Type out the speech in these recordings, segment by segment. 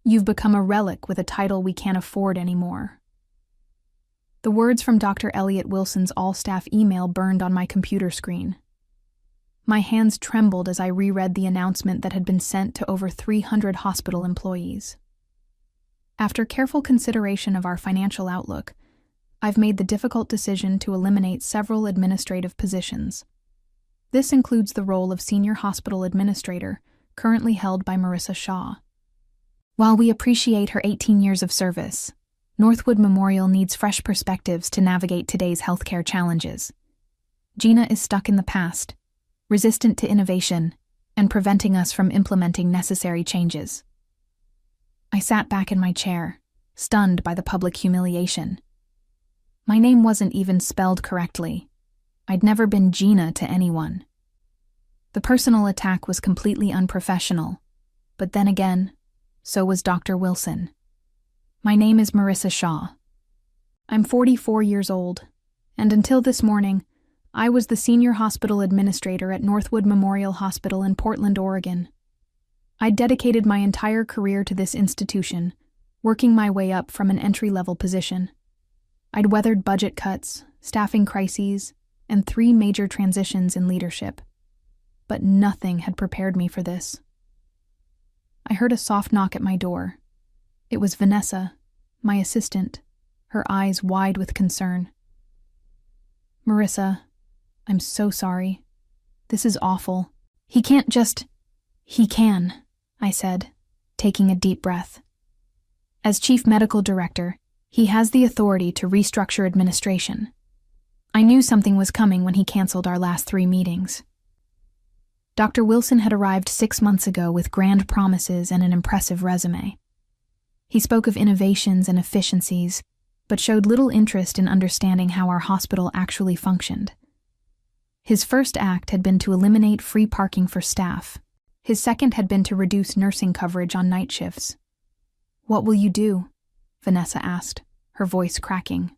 You've become a relic with a title we can't afford anymore." The words from Dr. Elliot Wilson's all-staff email burned on my computer screen. My hands trembled as I reread the announcement that had been sent to over 300 hospital employees. After careful consideration of our financial outlook, I've made the difficult decision to eliminate several administrative positions. This includes the role of Senior Hospital Administrator, currently held by Marissa Shaw. While we appreciate her 18 years of service, Northwood Memorial needs fresh perspectives to navigate today's healthcare challenges. Gina is stuck in the past, resistant to innovation, and preventing us from implementing necessary changes. I sat back in my chair, stunned by the public humiliation. My name wasn't even spelled correctly. I'd never been Gina to anyone. The personal attack was completely unprofessional, but then again, so was Dr. Wilson. My name is Marissa Shaw. I'm 44 years old, and until this morning, I was the Senior Hospital Administrator at Northwood Memorial Hospital in Portland, Oregon. I'd dedicated my entire career to this institution, working my way up from an entry-level position. I'd weathered budget cuts, staffing crises, and 3 major transitions in leadership. But nothing had prepared me for this. I heard a soft knock at my door. It was Vanessa, my assistant, her eyes wide with concern. "Marissa, I'm so sorry. This is awful. He can't just—" "He can," I said, taking a deep breath. "As Chief Medical Director, he has the authority to restructure administration. I knew something was coming when he canceled our last 3 meetings." Dr. Wilson had arrived 6 months ago with grand promises and an impressive resume. He spoke of innovations and efficiencies, but showed little interest in understanding how our hospital actually functioned. His first act had been to eliminate free parking for staff. His second had been to reduce nursing coverage on night shifts. "What will you do?" Vanessa asked, her voice cracking.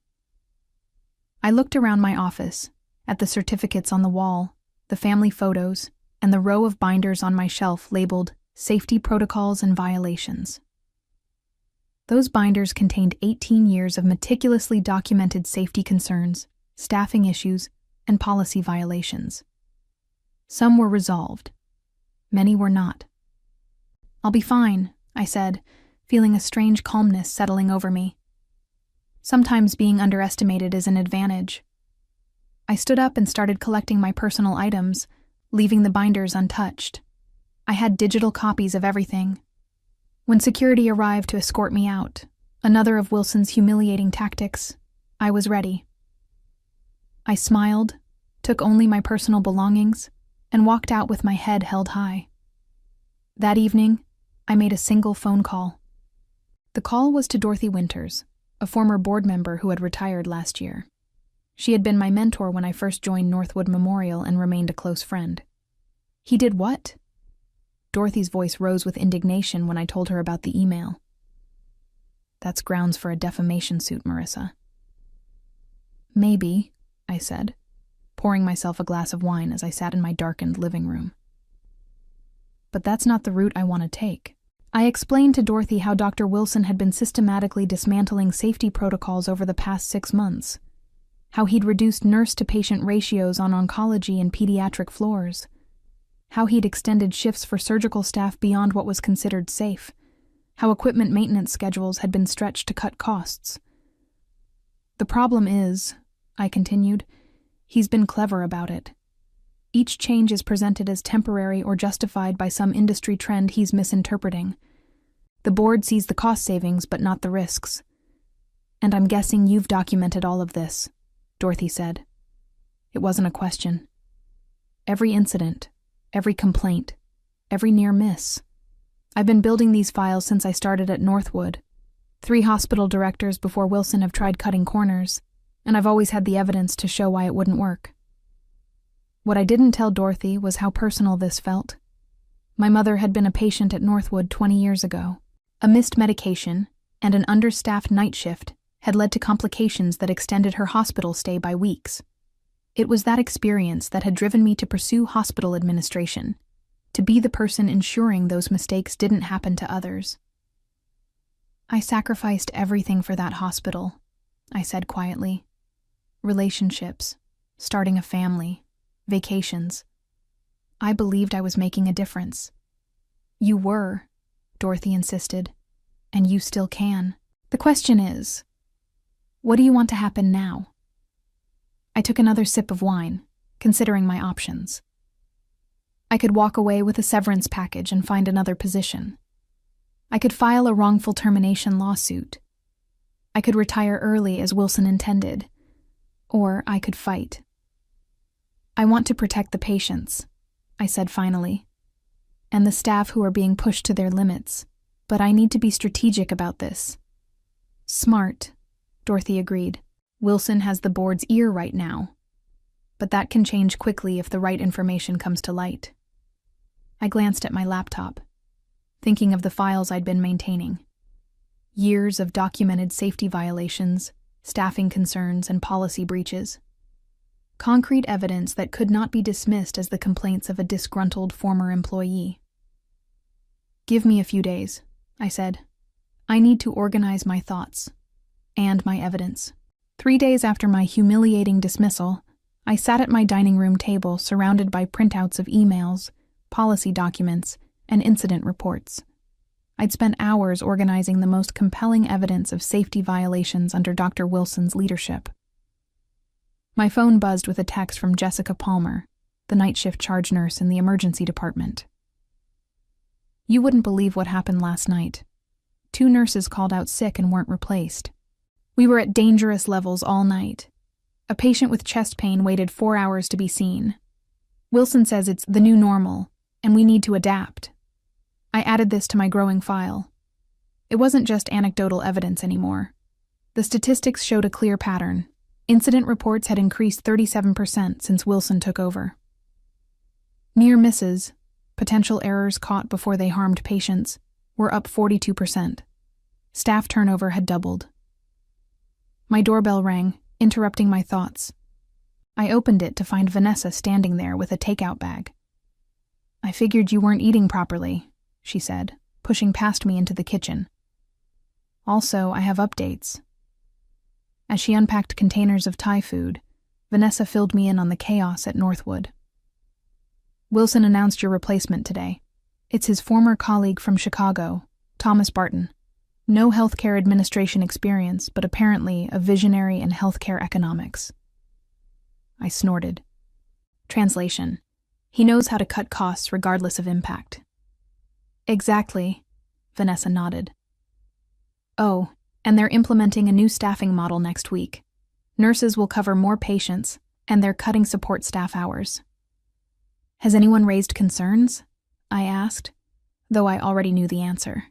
I looked around my office, at the certificates on the wall, the family photos, and the row of binders on my shelf labeled Safety Protocols and Violations. Those binders contained 18 years of meticulously documented safety concerns, staffing issues, and policy violations. Some were resolved. Many were not. "I'll be fine," I said, feeling a strange calmness settling over me. Sometimes being underestimated is an advantage. I stood up and started collecting my personal items, leaving the binders untouched. I had digital copies of everything. When security arrived to escort me out, another of Wilson's humiliating tactics, I was ready. I smiled, took only my personal belongings, and walked out with my head held high. That evening, I made a single phone call. The call was to Dorothy Winters, a former board member who had retired last year. She had been my mentor when I first joined Northwood Memorial and remained a close friend. "He did what?" Dorothy's voice rose with indignation when I told her about the email. "That's grounds for a defamation suit, Marissa." "Maybe," I said, pouring myself a glass of wine as I sat in my darkened living room. "But that's not the route I want to take." I explained to Dorothy how Dr. Wilson had been systematically dismantling safety protocols over the past 6 months, how he'd reduced nurse-to-patient ratios on oncology and pediatric floors, how he'd extended shifts for surgical staff beyond what was considered safe, how equipment maintenance schedules had been stretched to cut costs. "The problem is," I continued, "he's been clever about it. Each change is presented as temporary or justified by some industry trend he's misinterpreting. The board sees the cost savings but not the risks. And I'm guessing you've documented all of this," Dorothy said. It wasn't a question. Every incident, every complaint, every near miss. I've been building these files since I started at Northwood. 3 hospital directors before Wilson have tried cutting corners, and I've always had the evidence to show why it wouldn't work. What I didn't tell Dorothy was how personal this felt. My mother had been a patient at Northwood 20 years ago. A missed medication and an understaffed night shift had led to complications that extended her hospital stay by weeks. It was that experience that had driven me to pursue hospital administration, to be the person ensuring those mistakes didn't happen to others. I sacrificed everything for that hospital, I said quietly. Relationships, starting a family, vacations. I believed I was making a difference. You were, Dorothy insisted, and you still can. The question is, what do you want to happen now? I took another sip of wine, considering my options. I could walk away with a severance package and find another position. I could file a wrongful termination lawsuit. I could retire early as Wilson intended, or I could fight. I want to protect the patients, I said finally, and the staff who are being pushed to their limits, but I need to be strategic about this. Smart, Dorothy agreed. Wilson has the board's ear right now, but that can change quickly if the right information comes to light. I glanced at my laptop, thinking of the files I'd been maintaining. Years of documented safety violations, staffing concerns, and policy breaches. Concrete evidence that could not be dismissed as the complaints of a disgruntled former employee. Give me a few days, I said. I need to organize my thoughts and my evidence. 3 days after my humiliating dismissal, I sat at my dining room table surrounded by printouts of emails, policy documents, and incident reports. I'd spent hours organizing the most compelling evidence of safety violations under Dr. Wilson's leadership. My phone buzzed with a text from Jessica Palmer, the night shift charge nurse in the emergency department. You wouldn't believe what happened last night. 2 nurses called out sick and weren't replaced. We were at dangerous levels all night. A patient with chest pain waited 4 hours to be seen. Wilson says it's the new normal, and we need to adapt. I added this to my growing file. It wasn't just anecdotal evidence anymore. The statistics showed a clear pattern. Incident reports had increased 37% since Wilson took over. Near misses, potential errors caught before they harmed patients, were up 42%. Staff turnover had doubled. My doorbell rang, interrupting my thoughts. I opened it to find Vanessa standing there with a takeout bag. I figured you weren't eating properly, she said, pushing past me into the kitchen. Also, I have updates. As she unpacked containers of Thai food, Vanessa filled me in on the chaos at Northwood. Wilson announced your replacement today. It's his former colleague from Chicago, Thomas Barton. No healthcare administration experience, but apparently a visionary in healthcare economics. I snorted. Translation: he knows how to cut costs regardless of impact. Exactly, Vanessa nodded. Oh, and they're implementing a new staffing model next week. Nurses will cover more patients, and they're cutting support staff hours. Has anyone raised concerns? I asked, though I already knew the answer.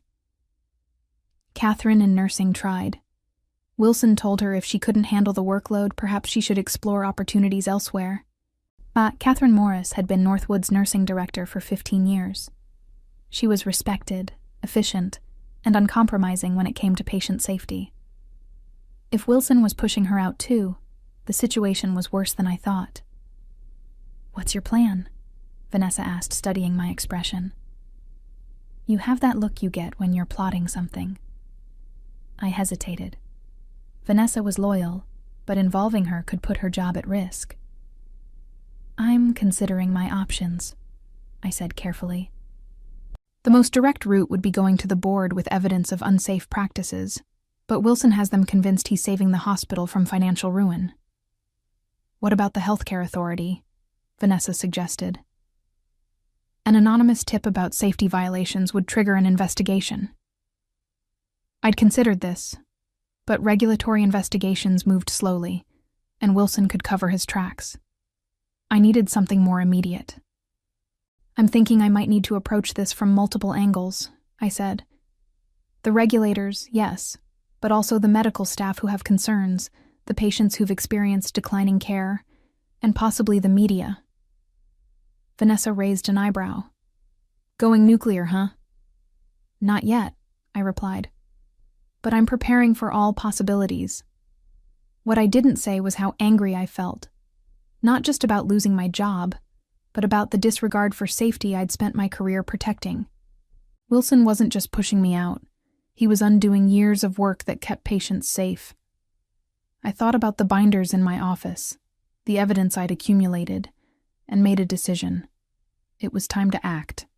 Catherine in nursing tried. Wilson told her if she couldn't handle the workload, perhaps she should explore opportunities elsewhere. Catherine Morris had been Northwood's nursing director for 15 years. She was respected, efficient, and uncompromising when it came to patient safety. If Wilson was pushing her out too, the situation was worse than I thought. What's your plan? Vanessa asked, studying my expression. You have that look you get when you're plotting something. I hesitated. Vanessa was loyal, but involving her could put her job at risk. I'm considering my options, I said carefully. The most direct route would be going to the board with evidence of unsafe practices, but Wilson has them convinced he's saving the hospital from financial ruin. What about the healthcare authority? Vanessa suggested. An anonymous tip about safety violations would trigger an investigation. I'd considered this, but regulatory investigations moved slowly, and Wilson could cover his tracks. I needed something more immediate. I'm thinking I might need to approach this from multiple angles, I said. The regulators, yes, but also the medical staff who have concerns, the patients who've experienced declining care, and possibly the media. Vanessa raised an eyebrow. Going nuclear, huh? Not yet, I replied. But I'm preparing for all possibilities. What I didn't say was how angry I felt. Not just about losing my job, but about the disregard for safety I'd spent my career protecting. Wilson wasn't just pushing me out. He was undoing years of work that kept patients safe. I thought about the binders in my office, the evidence I'd accumulated, and made a decision. It was time to act.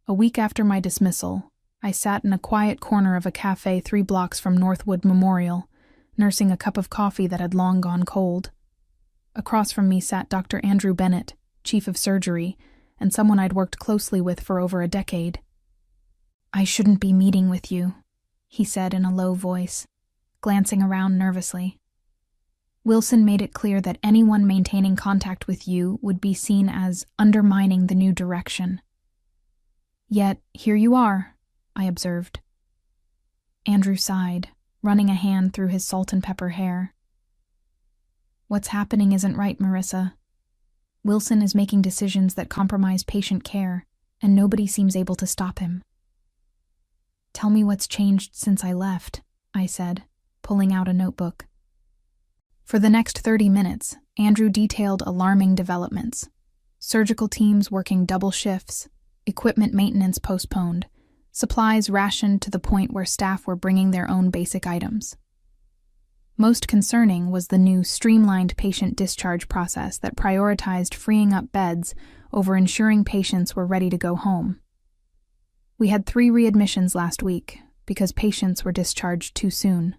A week after my dismissal, I sat in a quiet corner of a cafe 3 blocks from Northwood Memorial, nursing a cup of coffee that had long gone cold. Across from me sat Dr. Andrew Bennett, chief of surgery, and someone I'd worked closely with for over a decade. "I shouldn't be meeting with you," he said in a low voice, glancing around nervously. "Wilson made it clear that anyone maintaining contact with you would be seen as undermining the new direction." "Yet, here you are," I observed. Andrew sighed, running a hand through his salt and pepper hair. "What's happening isn't right, Marissa. Wilson is making decisions that compromise patient care, and nobody seems able to stop him." "Tell me what's changed since I left," I said, pulling out a notebook. For the next 30 minutes, Andrew detailed alarming developments. Surgical teams working double shifts, equipment maintenance postponed, supplies rationed to the point where staff were bringing their own basic items. Most concerning was the new streamlined patient discharge process that prioritized freeing up beds over ensuring patients were ready to go home. "We had 3 readmissions last week because patients were discharged too soon,"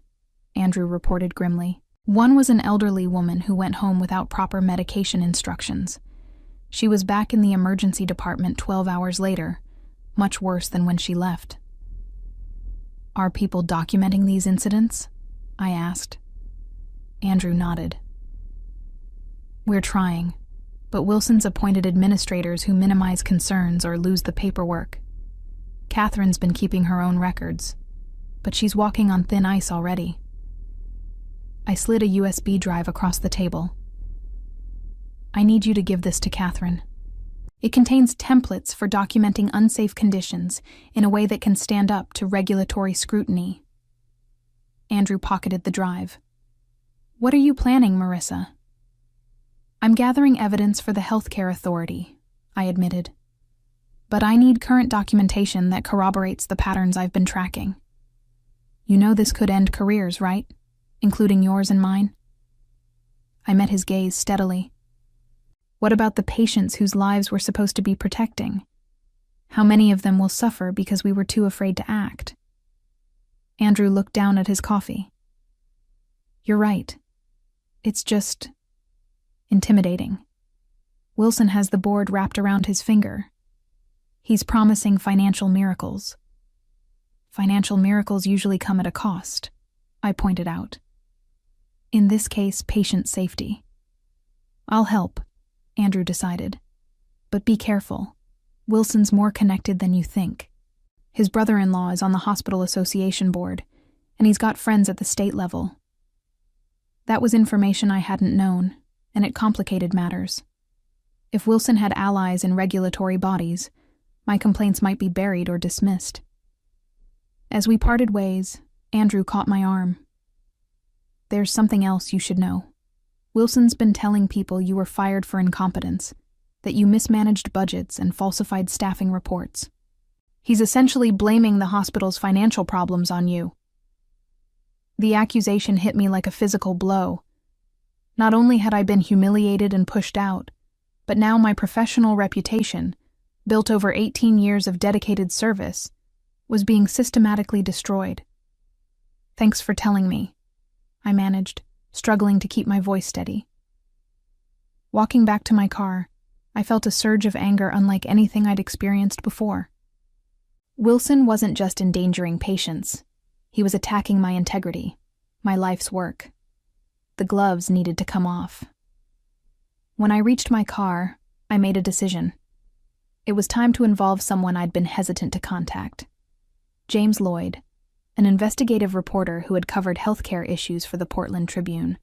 Andrew reported grimly. "One was an elderly woman who went home without proper medication instructions. She was back in the emergency department 12 hours later, much worse than when she left." "Are people documenting these incidents?" I asked. Andrew nodded. "We're trying, but Wilson's appointed administrators who minimize concerns or lose the paperwork. Catherine's been keeping her own records, but she's walking on thin ice already." I slid a USB drive across the table. "I need you to give this to Catherine. It contains templates for documenting unsafe conditions in a way that can stand up to regulatory scrutiny." Andrew pocketed the drive. "What are you planning, Marissa?" "I'm gathering evidence for the healthcare authority," I admitted. "But I need current documentation that corroborates the patterns I've been tracking. You know this could end careers, right? Including yours and mine?" I met his gaze steadily. "What about the patients whose lives we're supposed to be protecting? How many of them will suffer because we were too afraid to act?" Andrew looked down at his coffee. "You're right. It's just intimidating. Wilson has the board wrapped around his finger. He's promising financial miracles. Financial miracles usually come at a cost," I pointed out. "In this case, patient safety." "I'll help," Andrew decided. "But be careful. Wilson's more connected than you think. His brother-in-law is on the hospital association board, and he's got friends at the state level." That was information I hadn't known, and it complicated matters. If Wilson had allies in regulatory bodies, my complaints might be buried or dismissed. As we parted ways, Andrew caught my arm. "There's something else you should know. Wilson's been telling people you were fired for incompetence, that you mismanaged budgets and falsified staffing reports. He's essentially blaming the hospital's financial problems on you." The accusation hit me like a physical blow. Not only had I been humiliated and pushed out, but now my professional reputation, built over 18 years of dedicated service, was being systematically destroyed. "Thanks for telling me," I managed, struggling to keep my voice steady. Walking back to my car, I felt a surge of anger unlike anything I'd experienced before. Wilson wasn't just endangering patients. He was attacking my integrity, my life's work. The gloves needed to come off. When I reached my car, I made a decision. It was time to involve someone I'd been hesitant to contact. James Lloyd, an investigative reporter who had covered healthcare issues for the Portland Tribune.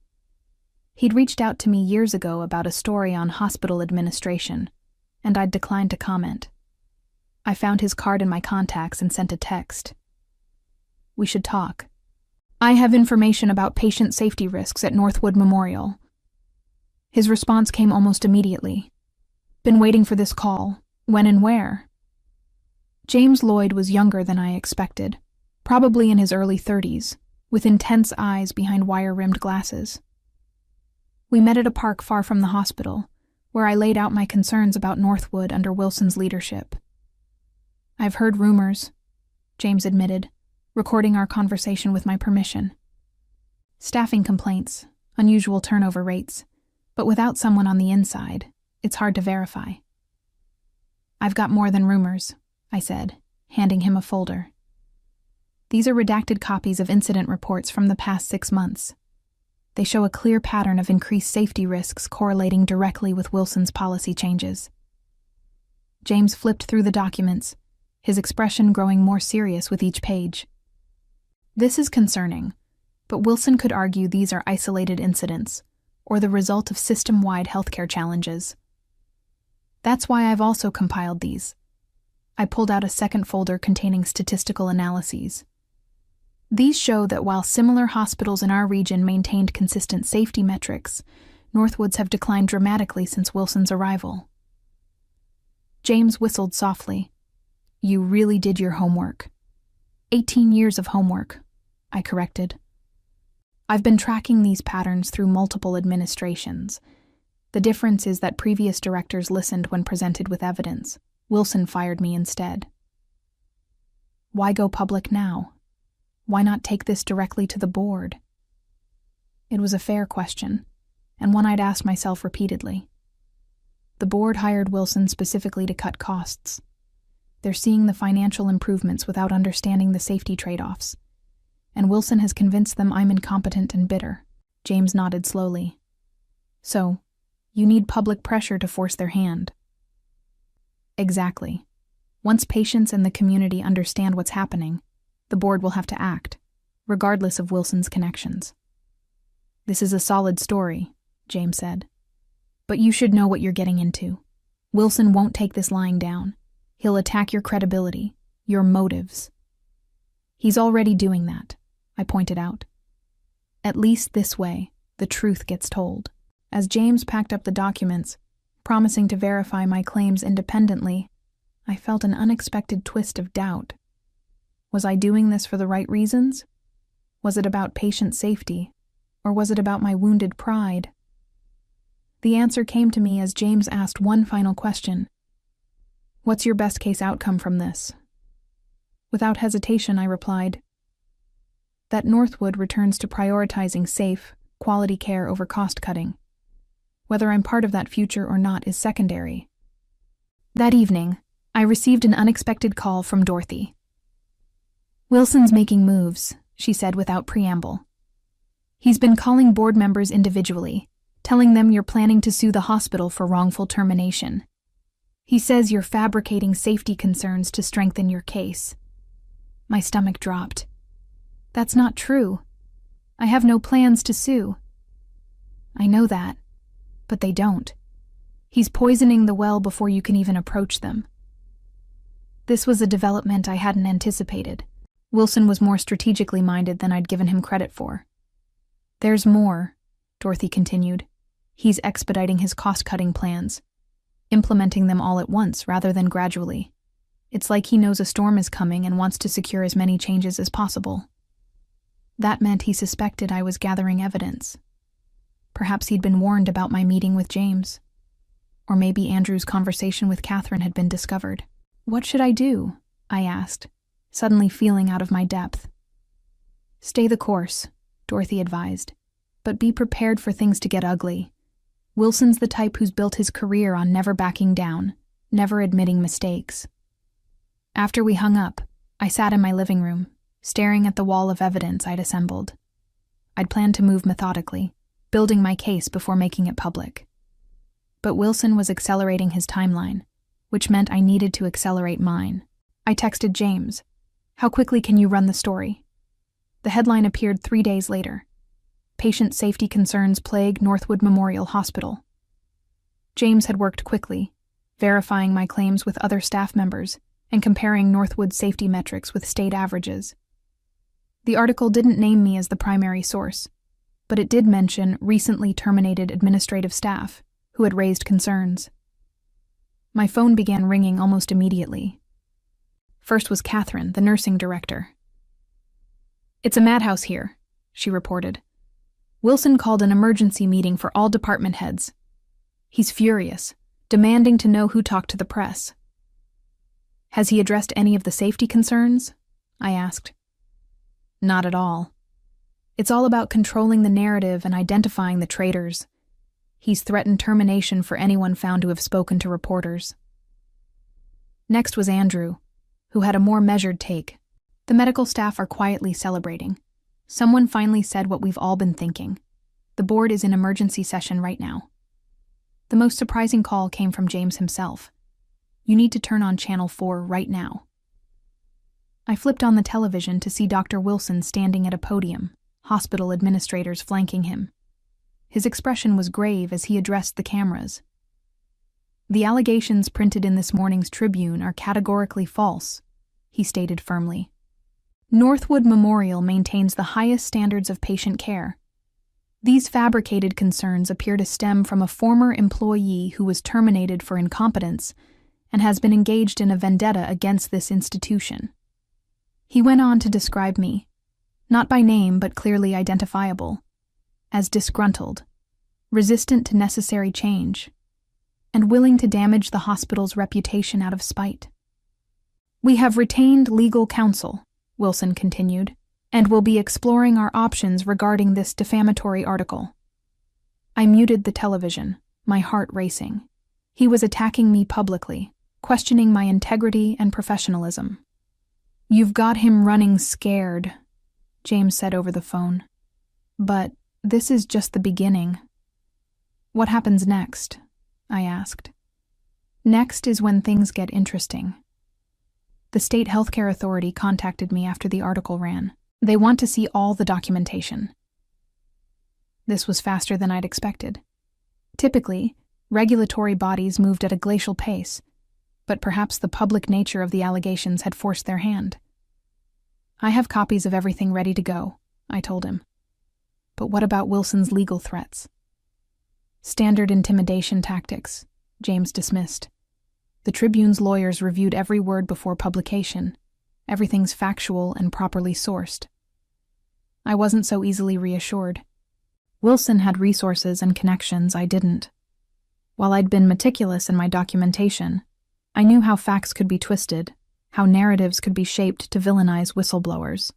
He'd reached out to me years ago about a story on hospital administration, and I'd declined to comment. I found his card in my contacts and sent a text. "We should talk. I have information about patient safety risks at Northwood Memorial." His response came almost immediately. "Been waiting for this call. When and where?" James Lloyd was younger than I expected. probably in his early 30s, with intense eyes behind wire-rimmed glasses. We met at a park far from the hospital, where I laid out my concerns about Northwood under Wilson's leadership. "I've heard rumors," James admitted, recording our conversation with my permission. "Staffing complaints, unusual turnover rates, but without someone on the inside, it's hard to verify." "I've got more than rumors," I said, handing him a folder. "These are redacted copies of incident reports from the past 6 months. They show a clear pattern of increased safety risks correlating directly with Wilson's policy changes." James flipped through the documents, his expression growing more serious with each page. "This is concerning, but Wilson could argue these are isolated incidents, or the result of system-wide healthcare challenges. That's why I've also compiled these." I pulled out a second folder containing statistical analyses. "These show that while similar hospitals in our region maintained consistent safety metrics, Northwood's have declined dramatically since Wilson's arrival." James whistled softly. "You really did your homework." 18 years of homework," I corrected. "I've been tracking these patterns through multiple administrations. The difference is that previous directors listened when presented with evidence. Wilson fired me instead." "Why go public now? Why not take this directly to the board?" It was a fair question, and one I'd asked myself repeatedly. The board hired Wilson specifically to cut costs. They're seeing the financial improvements without understanding the safety trade-offs, and Wilson has convinced them I'm incompetent and bitter. James nodded slowly. "So, you need public pressure to force their hand." "Exactly. Once patients and the community understand what's happening, the board will have to act, regardless of Wilson's connections." "This is a solid story," James said. "But you should know what you're getting into. Wilson won't take this lying down. He'll attack your credibility, your motives." "He's already doing that," I pointed out. "At least this way, the truth gets told." As James packed up the documents, promising to verify my claims independently, I felt an unexpected twist of doubt. Was I doing this for the right reasons? Was it about patient safety, or was it about my wounded pride? The answer came to me as James asked one final question. "What's your best-case outcome from this?" Without hesitation, I replied, "That Northwood returns to prioritizing safe, quality care over cost-cutting. Whether I'm part of that future or not is secondary." That evening, I received an unexpected call from Dorothy. "Wilson's making moves," she said without preamble. "He's been calling board members individually, telling them you're planning to sue the hospital for wrongful termination. He says you're fabricating safety concerns to strengthen your case." My stomach dropped. "That's not true. I have no plans to sue." "I know that, but they don't. He's poisoning the well before you can even approach them." This was a development I hadn't anticipated. Wilson was more strategically minded than I'd given him credit for. "There's more," Dorothy continued. "He's expediting his cost-cutting plans, implementing them all at once rather than gradually. It's like he knows a storm is coming and wants to secure as many changes as possible." That meant he suspected I was gathering evidence. Perhaps he'd been warned about my meeting with James. Or maybe Andrew's conversation with Catherine had been discovered. "What should I do?" I asked, suddenly feeling out of my depth. "Stay the course," Dorothy advised, "but be prepared for things to get ugly. Wilson's the type who's built his career on never backing down, never admitting mistakes." After we hung up, I sat in my living room, staring at the wall of evidence I'd assembled. I'd planned to move methodically, building my case before making it public. But Wilson was accelerating his timeline, which meant I needed to accelerate mine. I texted James, "How quickly can you run the story?" The headline appeared 3 days later. "Patient safety concerns plague Northwood Memorial Hospital." James had worked quickly, verifying my claims with other staff members and comparing Northwood's safety metrics with state averages. The article didn't name me as the primary source, but it did mention recently terminated administrative staff who had raised concerns. My phone began ringing almost immediately. First was Catherine, the nursing director. "It's a madhouse here," she reported. "Wilson called an emergency meeting for all department heads. He's furious, demanding to know who talked to the press." "Has he addressed any of the safety concerns?" I asked. "Not at all. It's all about controlling the narrative and identifying the traitors. He's threatened termination for anyone found to have spoken to reporters." Next was Andrew, who had a more measured take. "The medical staff are quietly celebrating. Someone finally said what we've all been thinking. The board is in emergency session right now." The most surprising call came from James himself. "You need to turn on Channel 4 right now." I flipped on the television to see Dr. Wilson standing at a podium, hospital administrators flanking him. His expression was grave as he addressed the cameras. "The allegations printed in this morning's Tribune are categorically false," he stated firmly. "Northwood Memorial maintains the highest standards of patient care. These fabricated concerns appear to stem from a former employee who was terminated for incompetence and has been engaged in a vendetta against this institution." He went on to describe me, not by name but clearly identifiable, as disgruntled, resistant to necessary change, and willing to damage the hospital's reputation out of spite. "We have retained legal counsel," Wilson continued, "and will be exploring our options regarding this defamatory article." I muted the television, my heart racing. He was attacking me publicly, questioning my integrity and professionalism. "You've got him running scared," James said over the phone. "But this is just the beginning." "What happens next?" I asked. "Next is when things get interesting." The state healthcare authority contacted me after the article ran. They want to see all the documentation. This was faster than I'd expected. Typically, regulatory bodies moved at a glacial pace, but perhaps the public nature of the allegations had forced their hand. "I have copies of everything ready to go," I told him. "But what about Wilson's legal threats?" "Standard intimidation tactics," James dismissed. "The Tribune's lawyers reviewed every word before publication. Everything's factual and properly sourced." I wasn't so easily reassured. Wilson had resources and connections I didn't. While I'd been meticulous in my documentation, I knew how facts could be twisted, how narratives could be shaped to villainize whistleblowers.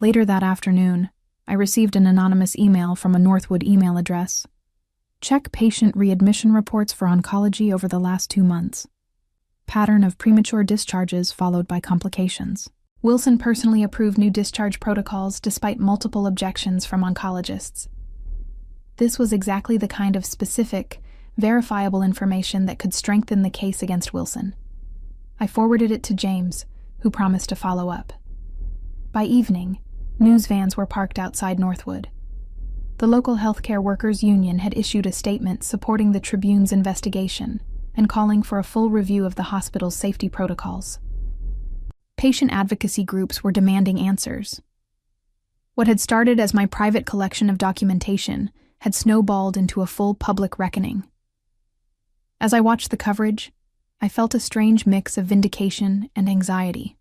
Later that afternoon, I received an anonymous email from a Northwood email address. "Check patient readmission reports for oncology over the last 2 months. Pattern of premature discharges followed by complications. Wilson personally approved new discharge protocols despite multiple objections from oncologists." This was exactly the kind of specific, verifiable information that could strengthen the case against Wilson. I forwarded it to James, who promised to follow up. By evening, news vans were parked outside Northwood. The local healthcare workers' union had issued a statement supporting the Tribune's investigation and calling for a full review of the hospital's safety protocols. Patient advocacy groups were demanding answers. What had started as my private collection of documentation had snowballed into a full public reckoning. As I watched the coverage, I felt a strange mix of vindication and anxiety.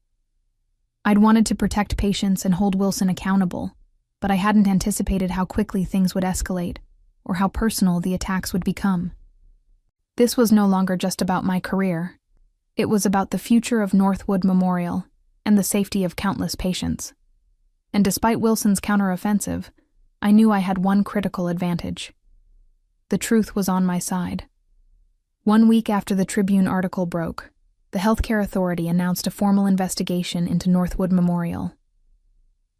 I'd wanted to protect patients and hold Wilson accountable, but I hadn't anticipated how quickly things would escalate, or how personal the attacks would become. This was no longer just about my career. It was about the future of Northwood Memorial and the safety of countless patients. And despite Wilson's counteroffensive, I knew I had one critical advantage. The truth was on my side. 1 week after the Tribune article broke, the healthcare authority announced a formal investigation into Northwood Memorial.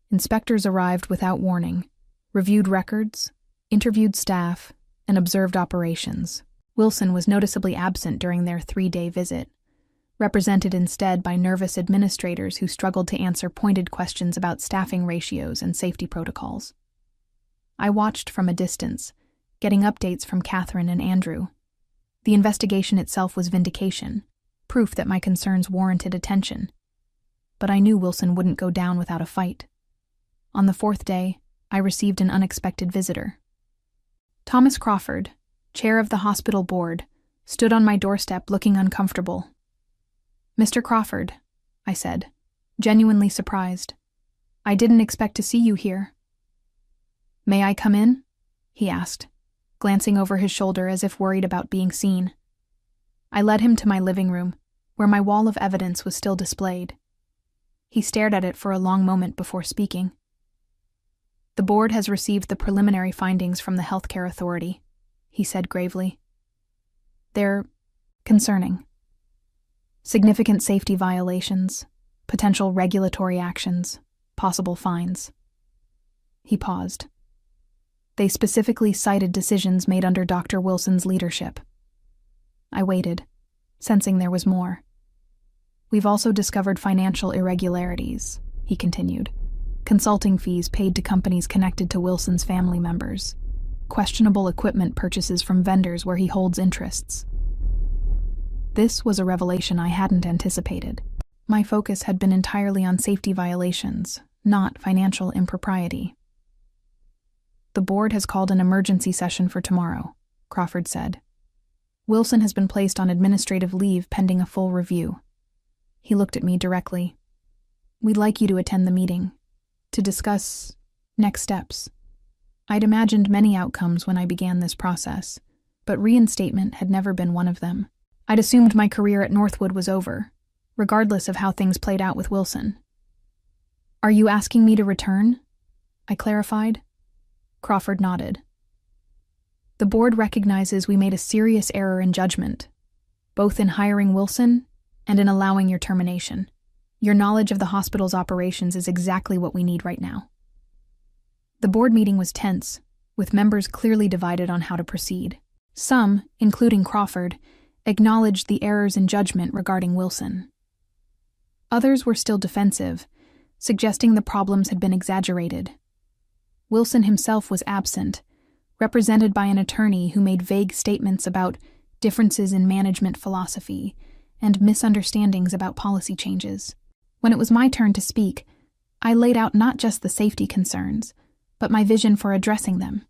Inspectors arrived without warning, reviewed records, interviewed staff, and observed operations. Wilson was noticeably absent during their 3-day visit, represented instead by nervous administrators who struggled to answer pointed questions about staffing ratios and safety protocols. I watched from a distance, getting updates from Catherine and Andrew. The investigation itself was vindication, proof that my concerns warranted attention. But I knew Wilson wouldn't go down without a fight. On the 4th day, I received an unexpected visitor. Thomas Crawford, chair of the hospital board, stood on my doorstep looking uncomfortable. "Mr. Crawford," I said, genuinely surprised. I didn't expect to see you here." "May I come in?" he asked, glancing over his shoulder as if worried about being seen. I led him to my living room, where my wall of evidence was still displayed. He stared at it for a long moment before speaking. "The board has received the preliminary findings from the Healthcare Authority," he said gravely. "They're concerning. Significant safety violations, potential regulatory actions, possible fines." He paused. "They specifically cited decisions made under Dr. Wilson's leadership." I waited, sensing there was more. "We've also discovered financial irregularities," he continued. "Consulting fees paid to companies connected to Wilson's family members. Questionable equipment purchases from vendors where he holds interests." This was a revelation I hadn't anticipated. My focus had been entirely on safety violations, not financial impropriety. "The board has called an emergency session for tomorrow," Crawford said. "Wilson has been placed on administrative leave pending a full review." He looked at me directly. "We'd like you to attend the meeting, to discuss next steps." I'd imagined many outcomes when I began this process, but reinstatement had never been one of them. I'd assumed my career at Northwood was over, regardless of how things played out with Wilson. "Are you asking me to return?" I clarified. Crawford nodded. "The board recognizes we made a serious error in judgment, both in hiring Wilson and in allowing your termination. Your knowledge of the hospital's operations is exactly what we need right now." The board meeting was tense, with members clearly divided on how to proceed. Some, including Crawford, acknowledged the errors in judgment regarding Wilson. Others were still defensive, suggesting the problems had been exaggerated. Wilson himself was absent, represented by an attorney who made vague statements about differences in management philosophy and misunderstandings about policy changes. When it was my turn to speak, I laid out not just the safety concerns, but my vision for addressing them.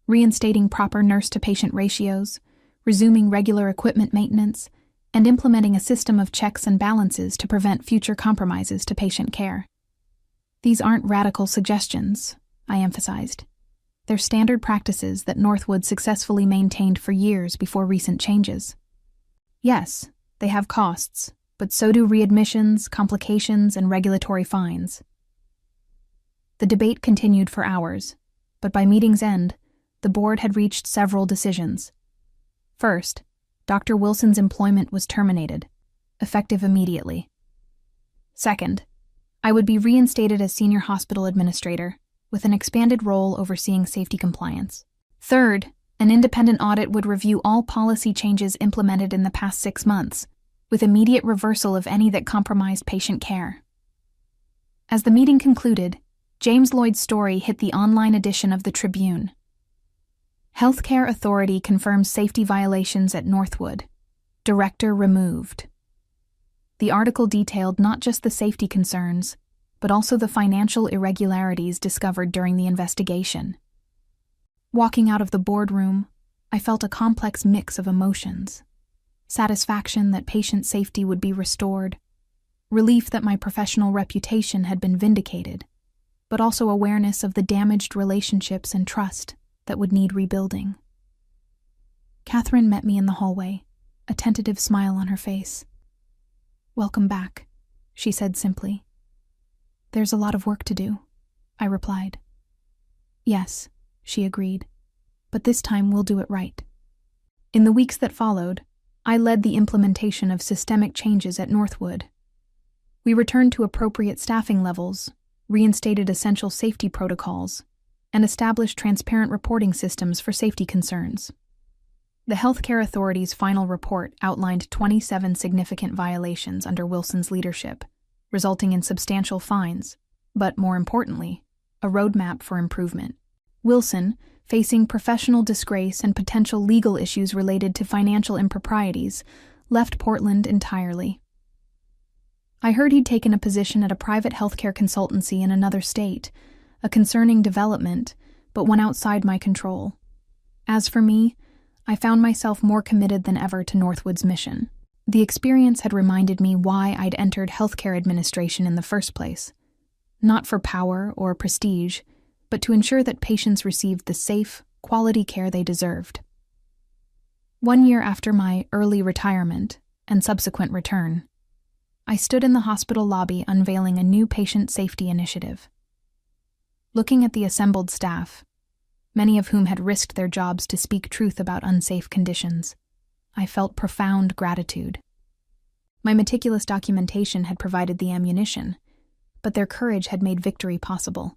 Reinstating proper nurse-to-patient ratios, resuming regular equipment maintenance, and implementing a system of checks and balances to prevent future compromises to patient care. "These aren't radical suggestions," I emphasized. "They're standard practices that Northwood successfully maintained for years before recent changes. Yes, they have costs, but so do readmissions, complications, and regulatory fines." The debate continued for hours, but by meeting's end, the board had reached several decisions. First, Dr. Wilson's employment was terminated, effective immediately. Second, I would be reinstated as senior hospital administrator, with an expanded role overseeing safety compliance. Third, an independent audit would review all policy changes implemented in the past 6 months, with immediate reversal of any that compromised patient care. As the meeting concluded, James Lloyd's story hit the online edition of the Tribune. Healthcare Authority confirms safety violations at Northwood. Director removed. The article detailed not just the safety concerns, but also the financial irregularities discovered during the investigation. Walking out of the boardroom, I felt a complex mix of emotions. Satisfaction that patient safety would be restored, relief that my professional reputation had been vindicated, but also awareness of the damaged relationships and trust that would need rebuilding. Catherine met me in the hallway, a tentative smile on her face. "Welcome back," she said simply. "There's a lot of work to do," I replied. "Yes," she agreed, "but this time we'll do it right." In the weeks that followed, I led the implementation of systemic changes at Northwood. We returned to appropriate staffing levels, reinstated essential safety protocols, and established transparent reporting systems for safety concerns. The Healthcare Authority's final report outlined 27 significant violations under Wilson's leadership, resulting in substantial fines, but more importantly, a roadmap for improvement. Wilson, facing professional disgrace and potential legal issues related to financial improprieties, left Portland entirely. I heard he'd taken a position at a private healthcare consultancy in another state, a concerning development, but one outside my control. As for me, I found myself more committed than ever to Northwood's mission. The experience had reminded me why I'd entered healthcare administration in the first place. not for power or prestige, but to ensure that patients received the safe, quality care they deserved. 1 year after my early retirement and subsequent return, I stood in the hospital lobby unveiling a new patient safety initiative. Looking at the assembled staff, many of whom had risked their jobs to speak truth about unsafe conditions, I felt profound gratitude. My meticulous documentation had provided the ammunition, but their courage had made victory possible.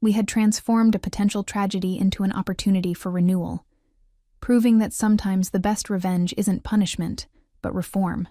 We had transformed a potential tragedy into an opportunity for renewal, proving that sometimes the best revenge isn't punishment, but reform.